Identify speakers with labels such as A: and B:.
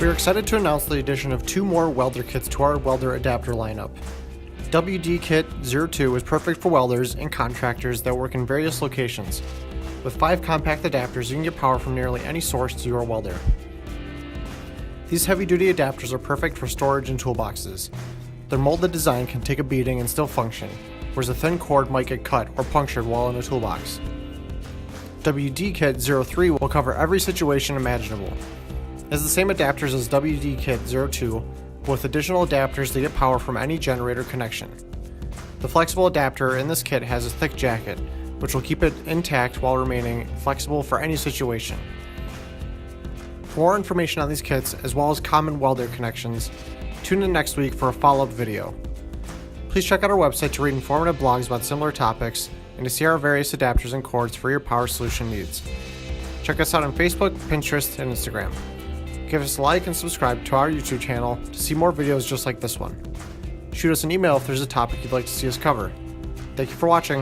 A: We are excited to announce the addition of 2 more welder kits to our welder adapter lineup. WDKIT02 is perfect for welders and contractors that work in various locations. With 5 compact adapters, you can get power from nearly any source to your welder. These heavy-duty adapters are perfect for storage and toolboxes. Their molded design can take a beating and still function, whereas a thin cord might get cut or punctured while in a toolbox. WDKIT03 will cover every situation imaginable. It has the same adapters as WDKIT02, but with additional adapters to get power from any generator connection. The flexible adapter in this kit has a thick jacket, which will keep it intact while remaining flexible for any situation. For more information on these kits, as well as common welder connections, tune in next week for a follow-up video. Please check out our website to read informative blogs about similar topics and to see our various adapters and cords for your power solution needs. Check us out on Facebook, Pinterest, and Instagram. Give us a like and subscribe to our YouTube channel to see more videos just like this one. Shoot us an email if there's a topic you'd like to see us cover. Thank you for watching.